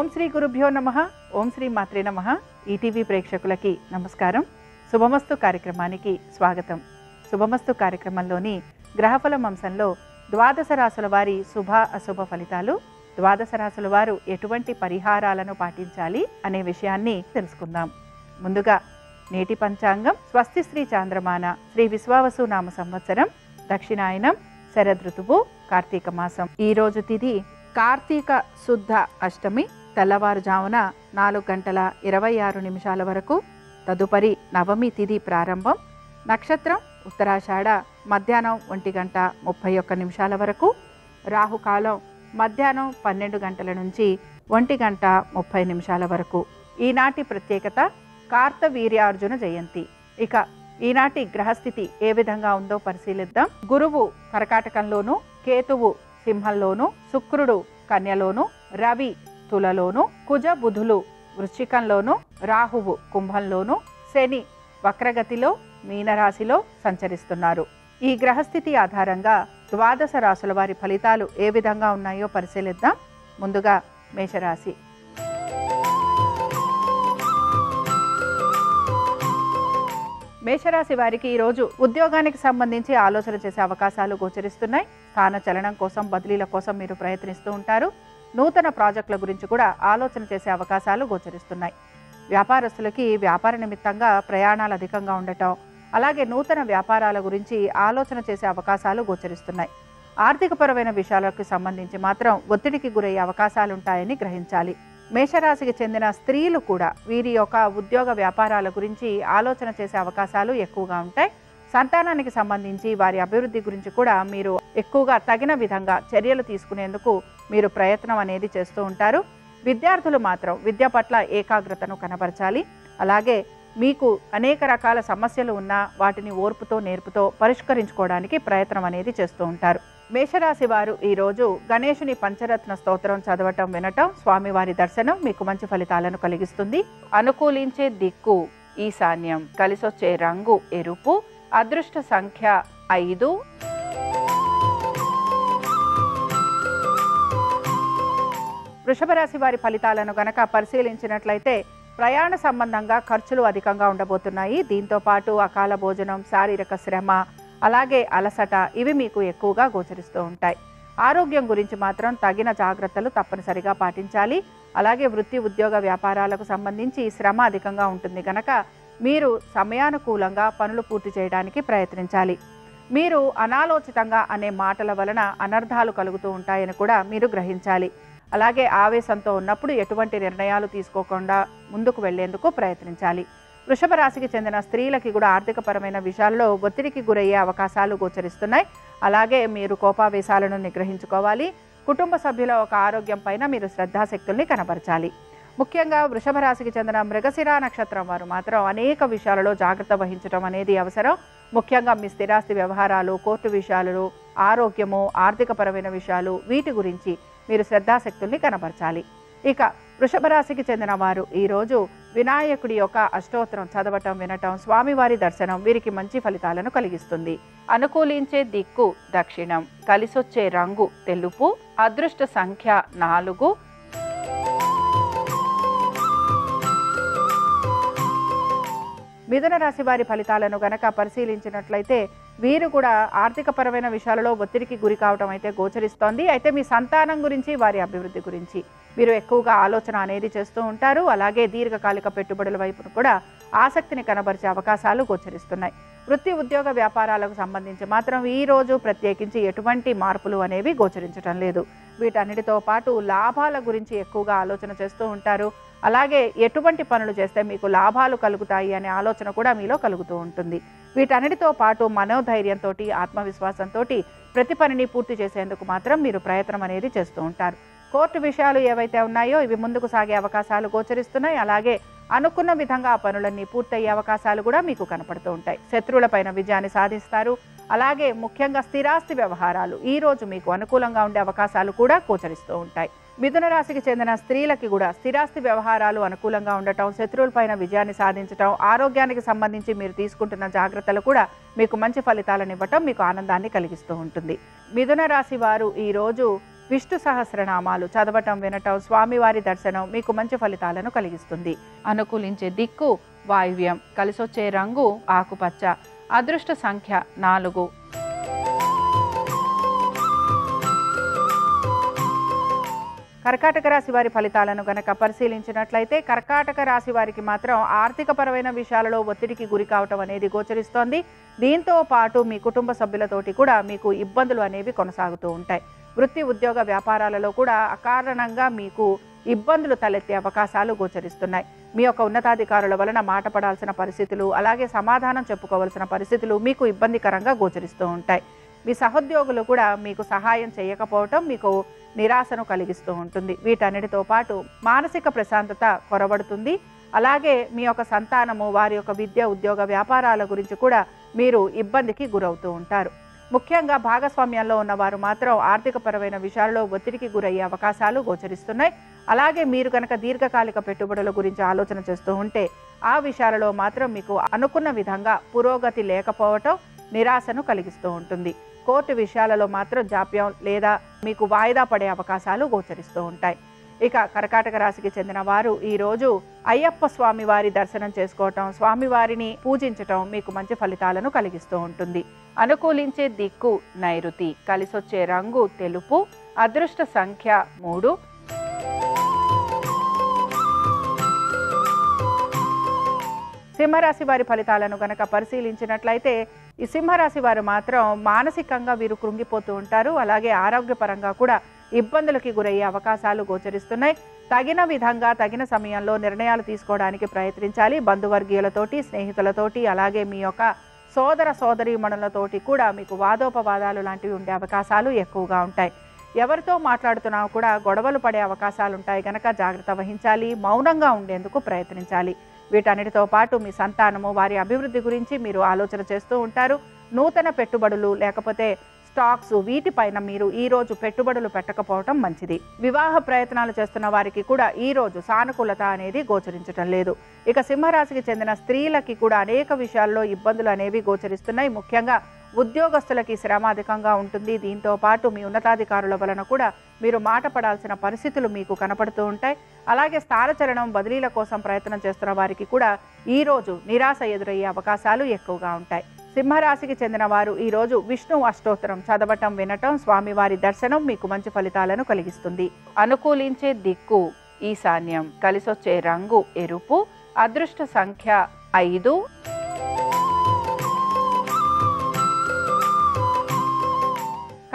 ఓం శ్రీ గురుభ్యో నమః. ఓం శ్రీ మాత్రే నమః. ఈటీవీ ప్రేక్షకులకి నమస్కారం. శుభమస్తు కార్యక్రమానికి స్వాగతం. శుభమస్తు కార్యక్రమంలోని గ్రహఫలం అంశంలో ద్వాదశ రాశుల వారి శుభ అశుభ ఫలితాలు, ద్వాదశ రాశుల వారు ఎటువంటి పరిహారాలను పాటించాలి అనే విషయాన్ని తెలుసుకుందాం. ముందుగా నేటి పంచాంగం స్వస్తి శ్రీ చాంద్రమాన శ్రీ విశ్వావసు నామ సంవత్సరం దక్షిణాయనం శరదృతువు కార్తీక మాసం. ఈరోజు తిథి కార్తీక శుద్ధ అష్టమి తెల్లవారుజామున 4:26 వరకు. తదుపరి నవమి తిథి ప్రారంభం. నక్షత్రం ఉత్తరాషాఢ మధ్యాహ్నం 1:31 వరకు. రాహుకాలం మధ్యాహ్నం 12 గంటల నుంచి 1:30 వరకు. ఈనాటి ప్రత్యేకత కార్తవీర్యార్జున జయంతి. ఇక ఈనాటి గ్రహస్థితి ఏ విధంగా ఉందో పరిశీలిద్దాం. గురువు కర్కాటకంలోను, కేతువు సింహంలోను, శుక్రుడు కన్యలోను, రవి తులలోను, కుజ బుధులు వృశ్చికంలోను, రాహువు కుంభంలోను, శని వక్రగతిలో మీనరాశిలో సంచరిస్తున్నారు. ఈ గ్రహస్థితి ఆధారంగా ద్వాదశ రాశుల వారి ఫలితాలు ఏ విధంగా ఉన్నాయో పరిశీలిద్దాం. ముందుగా మేషరాశి. మేషరాశి వారికి ఈరోజు ఉద్యోగానికి సంబంధించి ఆలోచన చేసే అవకాశాలు గోచరిస్తున్నాయి. స్థాన చలనం కోసం, బదిలీల కోసం మీరు ప్రయత్నిస్తూ ఉంటారు. నూతన ప్రాజెక్టుల గురించి కూడా ఆలోచన చేసే అవకాశాలు గోచరిస్తున్నాయి. వ్యాపారస్తులకి వ్యాపార నిమిత్తంగా ప్రయాణాలు అధికంగా ఉండటం, అలాగే నూతన వ్యాపారాల గురించి ఆలోచన చేసే అవకాశాలు గోచరిస్తున్నాయి. ఆర్థికపరమైన విషయాలకు సంబంధించి మాత్రం ఒత్తిడికి గురయ్యే అవకాశాలుంటాయని గ్రహించాలి. మేషరాశికి చెందిన స్త్రీలు కూడా వీరి యొక్క ఉద్యోగ వ్యాపారాల గురించి ఆలోచన చేసే అవకాశాలు ఎక్కువగా ఉంటాయి. సంతానానికి సంబంధించి వారి అభివృద్ధి గురించి కూడా మీరు ఎక్కువగా తగిన విధంగా చర్యలు తీసుకునేందుకు మీరు ప్రయత్నం అనేది చేస్తూ ఉంటారు. విద్యార్థులు మాత్రం విద్య పట్ల ఏకాగ్రతను కనబరచాలి. అలాగే మీకు అనేక రకాల సమస్యలు ఉన్నా వాటిని ఓర్పుతో నేర్పుతో పరిష్కరించుకోవడానికి ప్రయత్నం అనేది చేస్తూ ఉంటారు. మేషరాశి వారు ఈరోజు గణేశుని పంచరత్న స్తోత్రం చదవటం, వినటం, స్వామివారి దర్శనం మీకు మంచి ఫలితాలను కలిగిస్తుంది. అనుకూలించే దిక్కు ఈశాన్యం, కలిసొచ్చే రంగు ఎరుపు, అదృష్ట సంఖ్య 5. వృషభ రాశి వారి ఫలితాలను గనక పరిశీలించినట్లయితే ప్రయాణ సంబంధంగా ఖర్చులు అధికంగా ఉండబోతున్నాయి. దీంతో పాటు అకాల భోజనం, శారీరక శ్రమ, అలాగే అలసట ఇవి మీకు ఎక్కువగా గోచరిస్తూ ఉంటాయి. ఆరోగ్యం గురించి మాత్రం తగిన జాగ్రత్తలు తప్పనిసరిగా పాటించాలి. అలాగే వృత్తి ఉద్యోగ వ్యాపారాలకు సంబంధించి శ్రమ అధికంగా ఉంటుంది కనుక మీరు సమయానుకూలంగా పనులు పూర్తి చేయడానికి ప్రయత్నించాలి. మీరు అనాలోచితంగా అనే మాటల వలన అనర్థాలు కలుగుతూ ఉంటాయని కూడా మీరు గ్రహించాలి. అలాగే ఆవేశంతో ఉన్నప్పుడు ఎటువంటి నిర్ణయాలు తీసుకోకుండా ముందుకు వెళ్లేందుకు ప్రయత్నించాలి. వృషభ రాశికి చెందిన స్త్రీలకి కూడా ఆర్థికపరమైన విషయాల్లో ఒత్తిడికి గురయ్యే అవకాశాలు గోచరిస్తున్నాయి. అలాగే మీరు కోపావేశాలను నిగ్రహించుకోవాలి. కుటుంబ సభ్యుల ఒక ఆరోగ్యం పైన మీరు శ్రద్ధాశక్తుల్ని కనబరచాలి. ముఖ్యంగా వృషభ రాశికి చెందిన మృగశిర నక్షత్రం వారు మాత్రం అనేక విషయాలలో జాగ్రత్త వహించడం అనేది అవసరం. ముఖ్యంగా మీ స్థిరాస్తి వ్యవహారాలు, కోర్టు విషయాలు, ఆరోగ్యము, ఆర్థికపరమైన విషయాలు వీటి గురించి మీరు శ్రద్ధాశక్తుల్ని కనబరచాలి. ఇక వృషభ రాశికి చెందిన వారు ఈరోజు వినాయకుడి యొక్క అష్టోత్తరం చదవటం, వినటం, స్వామివారి దర్శనం వీరికి మంచి ఫలితాలను కలిగిస్తుంది. అనుకూలించే దిక్కు దక్షిణం, కలిసొచ్చే రంగు తెలుపు, అదృష్ట సంఖ్య 4. మిథున రాశి వారి ఫలితాలను గనక పరిశీలించినట్లయితే వీరు కూడా ఆర్థికపరమైన విషయాలలో ఒత్తిడికి గురి కావటం అయితే గోచరిస్తోంది. అయితే మీ సంతానం గురించి, వారి అభివృద్ధి గురించి మీరు ఎక్కువగా ఆలోచన అనేది చేస్తూ ఉంటారు. అలాగే దీర్ఘకాలిక పెట్టుబడుల వైపును కూడా ఆసక్తిని కనబరిచే అవకాశాలు గోచరిస్తున్నాయి. వృత్తి ఉద్యోగ వ్యాపారాలకు సంబంధించి మాత్రం ఈరోజు ప్రత్యేకించి ఎటువంటి మార్పులు అనేవి గోచరించడం లేదు. వీటన్నిటితో పాటు లాభాల గురించి ఎక్కువగా ఆలోచన చేస్తూ ఉంటారు. అలాగే ఎటువంటి పనులు చేస్తే మీకు లాభాలు కలుగుతాయి అనే ఆలోచన కూడా మీలో కలుగుతూ ఉంటుంది. వీటన్నిటితో పాటు మనోధైర్యంతో, ఆత్మవిశ్వాసంతో ప్రతి పనిని పూర్తి చేసేందుకు మాత్రం మీరు ప్రయత్నం అనేది చేస్తూ ఉంటారు. కోర్టు విషయాలు ఏవైతే ఉన్నాయో ఇవి ముందుకు సాగే అవకాశాలు గోచరిస్తున్నాయి. అలాగే అనుకున్న విధంగా ఆ పనులన్నీ పూర్తయ్యే అవకాశాలు కూడా మీకు కనపడుతూ ఉంటాయి. శత్రువులపైన విజయాన్ని సాధిస్తారు. అలాగే ముఖ్యంగా స్థిరాస్తి వ్యవహారాలు ఈరోజు మీకు అనుకూలంగా ఉండే అవకాశాలు కూడా గోచరిస్తూ ఉంటాయి. మిథున రాశికి చెందిన స్త్రీలకి కూడా స్థిరాస్తి వ్యవహారాలు అనుకూలంగా ఉండటం, శత్రువులపైన విజయాన్ని సాధించటం, ఆరోగ్యానికి సంబంధించి మీరు తీసుకుంటున్న జాగ్రత్తలు కూడా మీకు మంచి ఫలితాలను ఇవ్వటం మీకు ఆనందాన్ని కలిగిస్తూ ఉంటుంది. మిథున రాశి వారు ఈరోజు విష్ణు సహస్రనామాలు చదవటం వినటం స్వామివారి దర్శనం మీకు మంచి ఫలితాలను కలిగిస్తుంది. అనుకూలించే దిక్కు వాయువ్యం, కలిసొచ్చే రంగు ఆకుపచ్చ, అదృష్ట సంఖ్య 4. కర్కాటక రాశి వారి ఫలితాలను గనక పరిశీలించినట్లయితే కర్కాటక రాశి వారికి మాత్రం ఆర్థికపరమైన విషయాలలో ఒత్తిడికి గురి కావటం అనేది గోచరిస్తోంది. దీంతో పాటు మీ కుటుంబ సభ్యులతోటి కూడా మీకు ఇబ్బందులు అనేవి కొనసాగుతూ ఉంటాయి. వృత్తి ఉద్యోగ వ్యాపారాలలో కూడా అకారణంగా మీకు ఇబ్బందులు తలెత్తే అవకాశాలు గోచరిస్తున్నాయి. మీ యొక్క ఉన్నతాధికారుల వలన మాట పడాల్సిన పరిస్థితులు, అలాగే సమాధానం చెప్పుకోవాల్సిన పరిస్థితులు మీకు ఇబ్బందికరంగా గోచరిస్తూ ఉంటాయి. మీ సహోద్యోగులు కూడా మీకు సహాయం చేయకపోవటం మీకు నిరాశను కలిగిస్తూ ఉంటుంది. వీటన్నిటితో పాటు మానసిక ప్రశాంతత కొరబడుతుంది. అలాగే మీ యొక్క సంతానము, వారి యొక్క విద్య ఉద్యోగ వ్యాపారాల గురించి కూడా మీరు ఇబ్బందికి గురవుతూ ఉంటారు. ముఖ్యంగా భాగస్వామ్యంలో ఉన్నవారు మాత్రం ఆర్థికపరమైన విషయాల్లో ఒత్తిడికి గురయ్యే అవకాశాలు గోచరిస్తున్నాయి. అలాగే మీరు కనుక దీర్ఘకాలిక పెట్టుబడుల గురించి ఆలోచన చేస్తూ ఉంటే ఆ విషయాలలో మాత్రం మీకు అనుకున్న విధంగా పురోగతి లేకపోవటం నిరాశను కలిగిస్తూ ఉంటుంది. కోర్టు విషయాలలో మాత్రం జాప్యం లేదా మీకు వాయిదా పడే అవకాశాలు గోచరిస్తూ ఉంటాయి. ఇక కర్కాటక రాశికి చెందిన వారు ఈరోజు అయ్యప్ప స్వామి వారి దర్శనం చేసుకోవటం, స్వామివారిని పూజించటం మీకు మంచి ఫలితాలను కలిగిస్తూ ఉంటుంది. అనుకూలించే దిక్కు నైరుతి, కలిసొచ్చే రంగు తెలుపు, అదృష్ట సంఖ్య 3. సింహరాశి వారి ఫలితాలను గనక పరిశీలించినట్లయితే ఈ సింహరాశి వారు మాత్రం మానసికంగా వీరు కృంగిపోతూ ఉంటారు. అలాగే ఆరోగ్యపరంగా కూడా ఇబ్బందులకి గురయ్యే అవకాశాలు గోచరిస్తున్నాయి. తగిన విధంగా తగిన సమయంలో నిర్ణయాలు తీసుకోవడానికి ప్రయత్నించాలి. బంధువర్గీయులతోటి, స్నేహితులతోటి, అలాగే మీ యొక్క సోదర సోదరీమణులతోటి కూడా మీకు వాదోపవాదాలు లాంటివి ఉండే అవకాశాలు ఎక్కువగా ఉంటాయి. ఎవరితో మాట్లాడుతున్నా కూడా గొడవలు పడే అవకాశాలు ఉంటాయి కనుక జాగ్రత్త వహించాలి. మౌనంగా ఉండేందుకు ప్రయత్నించాలి. వీటన్నిటితో పాటు మీ సంతానము, వారి అభివృద్ధి గురించి మీరు ఆలోచన చేస్తూ ఉంటారు. నూతన పెట్టుబడులు లేకపోతే స్టాక్స్, వీటిపైన మీరు ఈరోజు పెట్టుబడులు పెట్టకపోవటం మంచిది. వివాహ ప్రయత్నాలు చేస్తున్న వారికి కూడా ఈరోజు సానుకూలత అనేది గోచరించటం లేదు. ఇక సింహరాశికి చెందిన స్త్రీలకి కూడా అనేక విషయాల్లో ఇబ్బందులు అనేవి గోచరిస్తున్నాయి. ముఖ్యంగా ఉద్యోగస్తులకి శ్రమ అధికంగా ఉంటుంది. దీంతో పాటు మీ ఉన్నతాధికారుల వలన కూడా మీరు మాట పడాల్సిన పరిస్థితులు మీకు కనపడుతూ ఉంటాయి. అలాగే స్థానచలనం, బదిలీల కోసం ప్రయత్నం చేస్తున్న వారికి కూడా ఈరోజు నిరాశ ఎదురయ్యే అవకాశాలు ఎక్కువగా ఉంటాయి. సింహరాశికి చెందిన వారు ఈరోజు విష్ణు అష్టోత్తరం చదవటం, వినటం, స్వామివారి దర్శనం మీకు మంచి ఫలితాలను కలిగిస్తుంది. అనుకూలించే దిక్కు ఈశాన్యం, కలిసొచ్చే రంగు ఎరుపు, అదృష్ట సంఖ్య 5.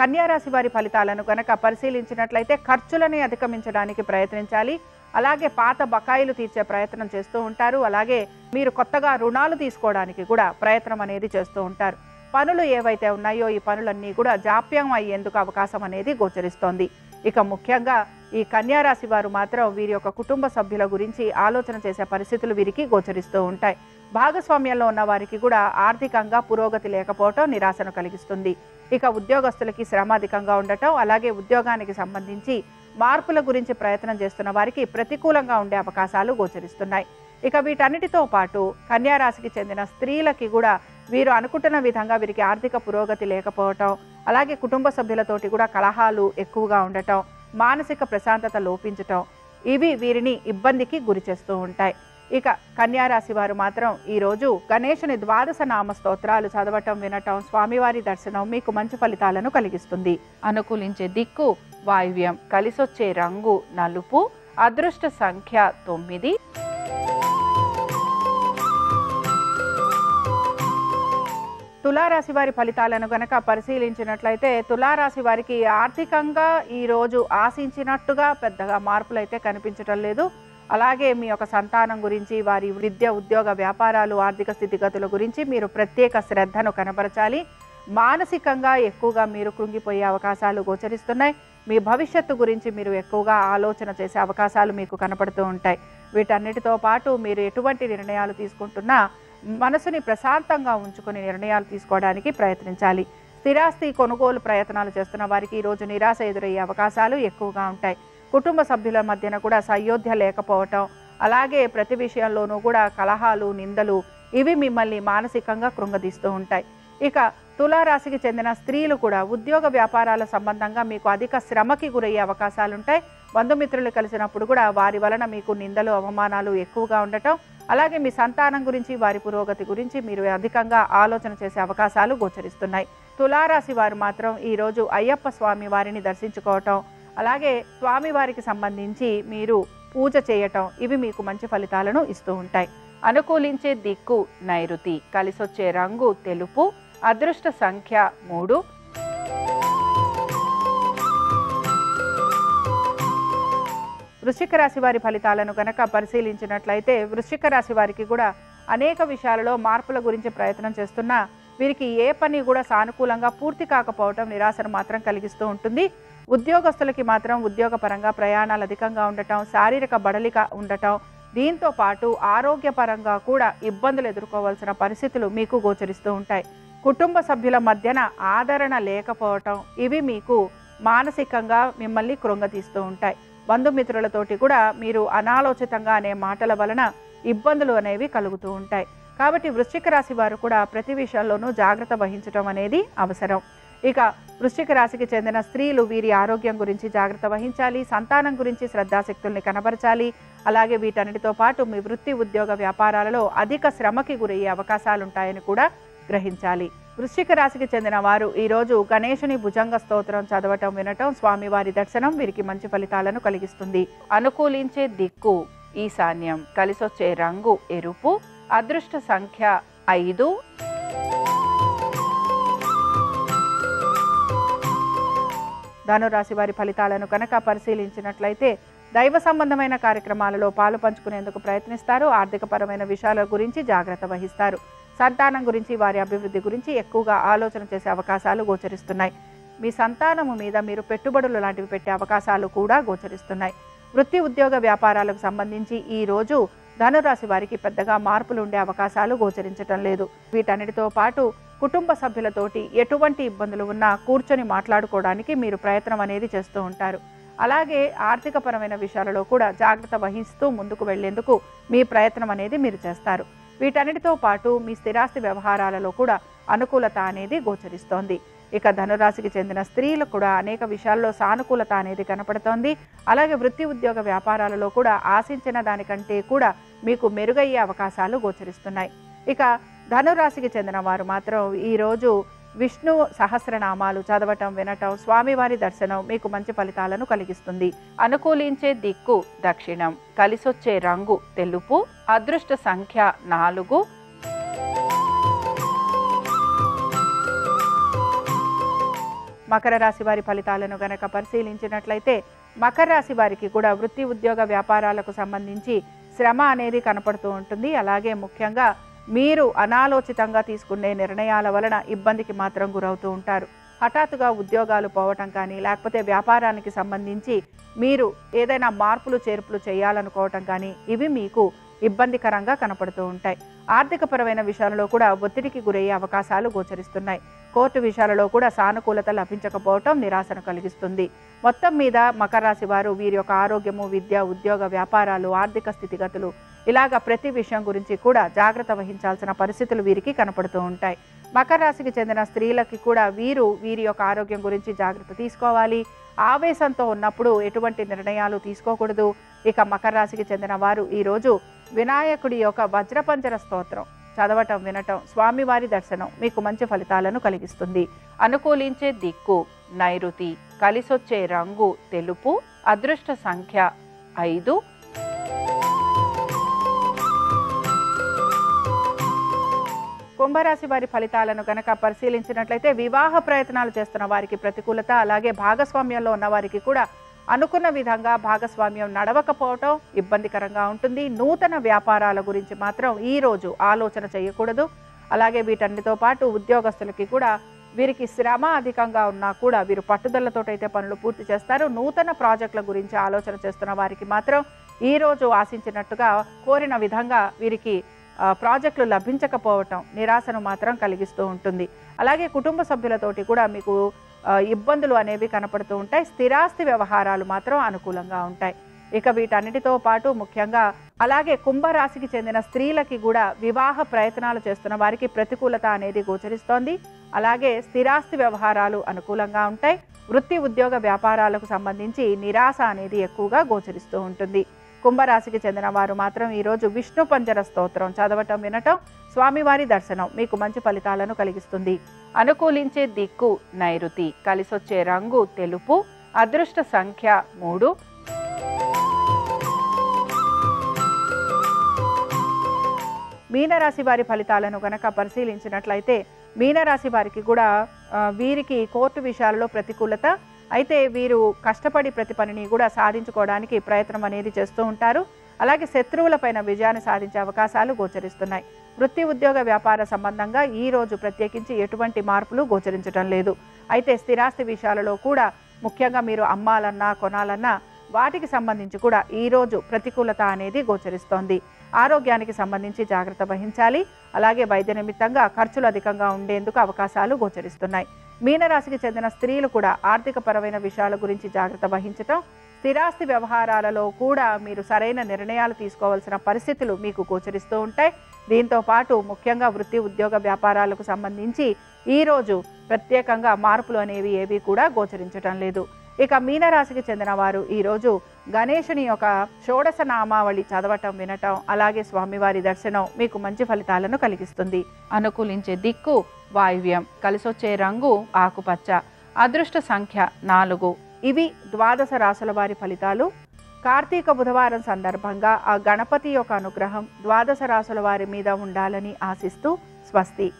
కన్యారాశి వారి ఫలితాలను కనుక పరిశీలించినట్లయితే ఖర్చులని అధిగమించడానికి ప్రయత్నించాలి. అలాగే పాత బకాయిలు తీర్చే ప్రయత్నం చేస్తూ ఉంటారు. అలాగే మీరు కొత్తగా రుణాలు తీసుకోవడానికి కూడా ప్రయత్నం అనేది చేస్తూ ఉంటారు. పనులు ఏవైతే ఉన్నాయో ఈ పనులన్నీ కూడా జాప్యం అయ్యేందుకు అవకాశం అనేది గోచరిస్తోంది. ఇక ముఖ్యంగా ఈ కన్యారాశి వారు మాత్రం వీరి యొక్క కుటుంబ సభ్యుల గురించి ఆలోచన చేసే పరిస్థితులు వీరికి గోచరిస్తూ ఉంటాయి. భాగస్వామ్యంలో ఉన్న వారికి కూడా ఆర్థికంగా పురోగతి లేకపోవటం నిరాశను కలిగిస్తుంది. ఇక ఉద్యోగస్తులకి శ్రమ అధికంగా ఉండటం, అలాగే ఉద్యోగానికి సంబంధించి మార్పుల గురించి ప్రయత్నం చేస్తున్న వారికి ప్రతికూలంగా ఉండే అవకాశాలు గోచరిస్తున్నాయి. ఇక వీటన్నిటితో పాటు కన్యారాశికి చెందిన స్త్రీలకి కూడా వీరు అనుకుంటున్న విధంగా వీరికి ఆర్థిక పురోగతి లేకపోవటం, అలాగే కుటుంబ సభ్యులతోటి కూడా కలహాలు ఎక్కువగా ఉండటం, మానసిక ప్రశాంతత లోపించటం, ఇవి వీరిని ఇబ్బందికి గురి చేస్తూ ఉంటాయి. ఇక కన్యారాశి వారు మాత్రం ఈరోజు గణేశుని 12 నామ స్తోత్రాలు చదవటం, వినటం, స్వామివారి దర్శనం మీకు మంచి ఫలితాలను కలిగిస్తుంది. అనుకూలించే దిక్కు వాయువ్యం, కలిసొచ్చే రంగు నలుపు, అదృష్ట సంఖ్య 9. తులారాశి వారి ఫలితాలను గనక పరిశీలించినట్లయితే తులారాశి వారికి ఆర్థికంగా ఈరోజు ఆశించినట్టుగా పెద్దగా మార్పులు అయితే కనిపించటం లేదు. అలాగే మీ యొక్క సంతానం గురించి, వారి విద్య ఉద్యోగ వ్యాపారాలు, ఆర్థిక స్థితిగతుల గురించి మీరు ప్రత్యేక శ్రద్ధను కనబరచాలి. మానసికంగా ఎక్కువగా మీరు కృంగిపోయే అవకాశాలు గోచరిస్తున్నాయి. మీ భవిష్యత్తు గురించి మీరు ఎక్కువగా ఆలోచన చేసే అవకాశాలు మీకు కనపడుతూ ఉంటాయి. వీటన్నిటితో పాటు మీరు ఎటువంటి నిర్ణయాలు తీసుకుంటున్నా మనసుని ప్రశాంతంగా ఉంచుకొని నిర్ణయాలు తీసుకోవడానికి ప్రయత్నించాలి. స్థిరాస్తి కొనుగోలు ప్రయత్నాలు చేస్తున్న వారికి ఈరోజు నిరాశ ఎదురయ్యే అవకాశాలు ఎక్కువగా ఉంటాయి. కుటుంబ సభ్యుల మధ్యన కూడా సయోధ్య లేకపోవటం, అలాగే ప్రతి విషయంలోనూ కూడా కలహాలు, నిందలు, ఇవి మిమ్మల్ని మానసికంగా కృంగదీస్తూ ఉంటాయి. ఇక తులారాశికి చెందిన స్త్రీలు కూడా ఉద్యోగ వ్యాపారాల సంబంధంగా మీకు అధిక శ్రమకి గురయ్యే అవకాశాలుంటాయి. బంధుమిత్రులు కలిసినప్పుడు కూడా వారి వలన మీకు నిందలు అవమానాలు ఎక్కువగా ఉండటం, అలాగే మీ సంతానం గురించి వారి పురోగతి గురించి మీరు అధికంగా ఆలోచన చేసే అవకాశాలు గోచరిస్తున్నాయి. తులారాశి వారు మాత్రం ఈరోజు అయ్యప్ప స్వామి వారిని దర్శించుకోవటం, అలాగే స్వామివారికి సంబంధించి మీరు పూజ చేయటం, ఇవి మీకు మంచి ఫలితాలను ఇస్తూ ఉంటాయి. అనుకూలించే దిక్కు నైరుతి, కలిసొచ్చే రంగు తెలుపు, అదృష్ట సంఖ్య 3. వృశ్చిక రాశి వారి ఫలితాలను కనుక పరిశీలించినట్లయితే వృశ్చిక రాశి వారికి కూడా అనేక విషయాలలో మార్పుల గురించి ప్రయత్నం చేస్తున్నా వీరికి ఏ పని కూడా సానుకూలంగా పూర్తి కాకపోవటం నిరాశను మాత్రం కలిగిస్తూ ఉంటుంది. ఉద్యోగస్తులకి మాత్రం ఉద్యోగపరంగా ప్రయాణాలు అధికంగా ఉండటం, శారీరక బడలిక ఉండటం, దీంతో పాటు ఆరోగ్యపరంగా కూడా ఇబ్బందులు ఎదుర్కోవాల్సిన పరిస్థితులు మీకు గోచరిస్తూ ఉంటాయి. కుటుంబ సభ్యుల మధ్యన ఆదరణ లేకపోవటం, ఇవి మీకు మానసికంగా మిమ్మల్ని కృంగతీస్తూ ఉంటాయి. బంధుమిత్రులతోటి కూడా మీరు అనాలోచితంగా అనే మాటల వలన ఇబ్బందులు అనేవి కలుగుతూ ఉంటాయి. కాబట్టి వృశ్చిక రాశి వారు కూడా ప్రతి విషయంలోనూ జాగ్రత్త వహించడం అనేది అవసరం. ఇక వృశ్చిక రాశికి చెందిన స్త్రీలు వీరి ఆరోగ్యం గురించి జాగ్రత్త వహించాలి, సంతానం గురించి శ్రద్ధాశక్తుల్ని కనబరచాలి. అలాగే వీటన్నిటితో పాటు మీ వృత్తి ఉద్యోగ వ్యాపారాలలో అధిక శ్రమకి గురయ్యే అవకాశాలుంటాయని కూడా గ్రహించాలి. వృశ్చిక రాశికి చెందిన వారు ఈరోజు గణేశుని భుజంగ స్తోత్రం చదవటం, వినటం, స్వామివారి దర్శనం వీరికి మంచి ఫలితాలను కలిగిస్తుంది. అనుకూలించే దిక్కు ఈశాన్యం, కలిసొచ్చే రంగు ఎరుపు, అదృష్ట సంఖ్య 5. ధనురాశి వారి ఫలితాలను కనుక పరిశీలించినట్లయితే దైవ సంబంధమైన కార్యక్రమాలలో పాలు పంచుకునేందుకు ప్రయత్నిస్తారు. ఆర్థికపరమైన విషయాల గురించి జాగ్రత్త వహిస్తారు. సంతానం గురించి వారి అభివృద్ధి గురించి ఎక్కువగా ఆలోచన చేసే అవకాశాలు గోచరిస్తున్నాయి. మీ సంతానము మీద మీరు పెట్టుబడులు లాంటివి పెట్టే అవకాశాలు కూడా గోచరిస్తున్నాయి. వృత్తి ఉద్యోగ వ్యాపారాలకు సంబంధించి ఈరోజు ధనురాశి వారికి పెద్దగా మార్పులు ఉండే అవకాశాలు గోచరించటం లేదు. వీటన్నిటితో పాటు కుటుంబ సభ్యులతోటి ఎటువంటి ఇబ్బందులు ఉన్నా కూర్చొని మాట్లాడుకోవడానికి మీరు ప్రయత్నం అనేది చేస్తూ ఉంటారు. అలాగే ఆర్థికపరమైన విషయాలలో కూడా జాగ్రత్త వహిస్తూ ముందుకు వెళ్లేందుకు మీ ప్రయత్నం అనేది మీరు చేస్తారు. వీటన్నిటితో పాటు మీ స్థిరాస్తి వ్యవహారాలలో కూడా అనుకూలత అనేది గోచరిస్తోంది. ఇక ధనురాశికి చెందిన స్త్రీలు కూడా అనేక విషయాల్లో సానుకూలత అనేది కనపడుతోంది. అలాగే వృత్తి ఉద్యోగ వ్యాపారాలలో కూడా ఆశించిన దానికంటే కూడా మీకు మెరుగయ్యే అవకాశాలు గోచరిస్తున్నాయి. ఇక ధనురాశికి చెందిన వారు మాత్రం ఈరోజు విష్ణు సహస్రనామాలు చదవటం, వినటం, స్వామివారి దర్శనం మీకు మంచి ఫలితాలను కలిగిస్తుంది. అనుకూలించే దిక్కు దక్షిణం, కలిసొచ్చే రంగు తెలుపు, అదృష్ట సంఖ్య 4. మకర రాశి వారి ఫలితాలను గనక పరిశీలించినట్లయితే మకర రాశి వారికి కూడా వృత్తి ఉద్యోగ వ్యాపారాలకు సంబంధించి శ్రమ అనేది కనపడుతూ ఉంటుంది. అలాగే ముఖ్యంగా మీరు అనాలోచితంగా తీసుకునే నిర్ణయాల వలన ఇబ్బందికి మాత్రం గురవుతూ ఉంటారు. హఠాత్తుగా ఉద్యోగాలు పోవటం కానీ, లేకపోతే వ్యాపారానికి సంబంధించి మీరు ఏదైనా మార్పులు చేర్పులు చేయాలనుకోవటం కానీ, ఇవి మీకు ఇబ్బందికరంగా కనపడుతూ ఉంటాయి. ఆర్థికపరమైన విషయాలలో కూడా ఒత్తిడికి గురయ్యే అవకాశాలు గోచరిస్తున్నాయి. కోర్టు విషయాలలో కూడా సానుకూలత లభించకపోవటం నిరాశను కలిగిస్తుంది. మొత్తం మీద మకర రాశి వారు వీరి యొక్క ఆరోగ్యము, విద్య, ఉద్యోగ వ్యాపారాలు, ఆర్థిక స్థితిగతులు ఇలాగ ప్రతి విషయం గురించి కూడా జాగ్రత్త వహించాల్సిన పరిస్థితులు వీరికి కనపడుతూ ఉంటాయి. మకర రాశికి చెందిన స్త్రీలకి కూడా వీరి యొక్క ఆరోగ్యం గురించి జాగ్రత్త తీసుకోవాలి. ఆవేశంతో ఉన్నప్పుడు ఎటువంటి నిర్ణయాలు తీసుకోకూడదు. ఇక మకర రాశికి చెందిన వారు ఈరోజు వినాయకుడి యొక్క వజ్రపంజర స్తోత్రం చదవటం, వినటం, స్వామివారి దర్శనం మీకు మంచి ఫలితాలను కలిగిస్తుంది. అనుకూలించే దిక్కు నైరుతి, కలిసొచ్చే రంగు తెలుపు, అదృష్ట సంఖ్య 5. కుంభరాశి వారి ఫలితాలను కనుక పరిశీలించినట్లయితే వివాహ ప్రయత్నాలు చేస్తున్న వారికి ప్రతికూలత, అలాగే భాగస్వామ్యంలో ఉన్న వారికి కూడా అనుకున్న విధంగా భాగస్వామ్యం నడవకపోవటం ఇబ్బందికరంగా ఉంటుంది. నూతన వ్యాపారాల గురించి మాత్రం ఈరోజు ఆలోచన చేయకూడదు. అలాగే వీటన్నిటితో పాటు ఉద్యోగస్తులకి కూడా వీరికి శ్రమ అధికంగా ఉన్నా కూడా వీరు పట్టుదలతోటైతే పనులు పూర్తి చేస్తారు. నూతన ప్రాజెక్టుల గురించి ఆలోచన చేస్తున్న వారికి మాత్రం ఈరోజు ఆశించినట్టుగా కోరిన విధంగా వీరికి ప్రాజెక్టులు లభించకపోవటం నిరాశను మాత్రం కలిగిస్తూ ఉంటుంది. అలాగే కుటుంబ సభ్యులతోటి కూడా మీకు ఇబ్బందులు అనేవి కనపడుతూ ఉంటాయి. స్థిరాస్తి వ్యవహారాలు మాత్రం అనుకూలంగా ఉంటాయి. ఇక వీటన్నిటితో పాటు ముఖ్యంగా అలాగే కుంభరాశికి చెందిన స్త్రీలకి కూడా వివాహ ప్రయత్నాలు చేస్తున్న వారికి ప్రతికూలత అనేది గోచరిస్తోంది. అలాగే స్థిరాస్తి వ్యవహారాలు అనుకూలంగా ఉంటాయి. వృత్తి ఉద్యోగ వ్యాపారాలకు సంబంధించి నిరాశ అనేది ఎక్కువగా గోచరిస్తూ ఉంటుంది. కుంభరాశికి చెందిన వారు మాత్రం ఈరోజు విష్ణు పంజర స్తోత్రం చదవటం వినటం, స్వామివారి దర్శనం మీకు మంచి ఫలితాలను కలిగిస్తుంది. అనుకూలించే దిక్కు నైరుతి, కలిసొచ్చే రంగు తెలుపు, అదృష్ట సంఖ్య 3. మీనరాశి వారి ఫలితాలను గనక పరిశీలించినట్లయితే మీనరాశి వారికి కూడా వీరికి కోర్టు విషయాలలో ప్రతికూలత. అయితే వీరు కష్టపడి ప్రతి పనిని కూడా సాధించుకోవడానికి ప్రయత్నం అనేది చేస్తూ ఉంటారు. అలాగే శత్రువులపైన విజయాన్ని సాధించే అవకాశాలు గోచరిస్తున్నాయి. వృత్తి ఉద్యోగ వ్యాపార సంబంధంగా ఈ రోజు ప్రత్యేకించి ఎటువంటి మార్పులు గోచరించడం లేదు. అయితే స్థిరాస్తి విషయాలలో కూడా ముఖ్యంగా మీరు అమ్మాలన్నా కొనాలన్నా వాటికి సంబంధించి కూడా ఈరోజు ప్రతికూలత అనేది గోచరిస్తోంది. ఆరోగ్యానికి సంబంధించి జాగ్రత్త వహించాలి. అలాగే వైద్య నిమిత్తంగా ఖర్చులు అధికంగా ఉండేందుకు అవకాశాలు గోచరిస్తున్నాయి. మీనరాశికి చెందిన స్త్రీలు కూడా ఆర్థిక పరమైన విషయాల గురించి జాగ్రత్త వహించటం, స్థిరాస్తి వ్యవహారాలలో కూడా మీరు సరైన నిర్ణయాలు తీసుకోవాల్సిన పరిస్థితులు మీకు గోచరిస్తూ ఉంటాయి. దీంతో పాటు ముఖ్యంగా వృత్తి ఉద్యోగ వ్యాపారాలకు సంబంధించి ఈరోజు ప్రత్యేకంగా మార్పులు అనేవి ఏవి కూడా గోచరించటం లేదు. ఇక మీనరాశికి చెందిన వారు ఈరోజు గణేశుని యొక్క షోడశ నామావళి చదవటం వినటం, అలాగే స్వామివారి దర్శనం మీకు మంచి ఫలితాలను కలిగిస్తుంది. అనుకూలించే దిక్కు వాయువ్యం, కలిసొచ్చే రంగు ఆకుపచ్చ, అదృష్ట సంఖ్య 4. ఇవి ద్వాదశ రాశుల వారి ఫలితాలు. కార్తీక బుధవారం సందర్భంగా ఆ గణపతి యొక్క అనుగ్రహం ద్వాదశ రాశుల వారి మీద ఉండాలని ఆశిస్తూ స్వస్తి.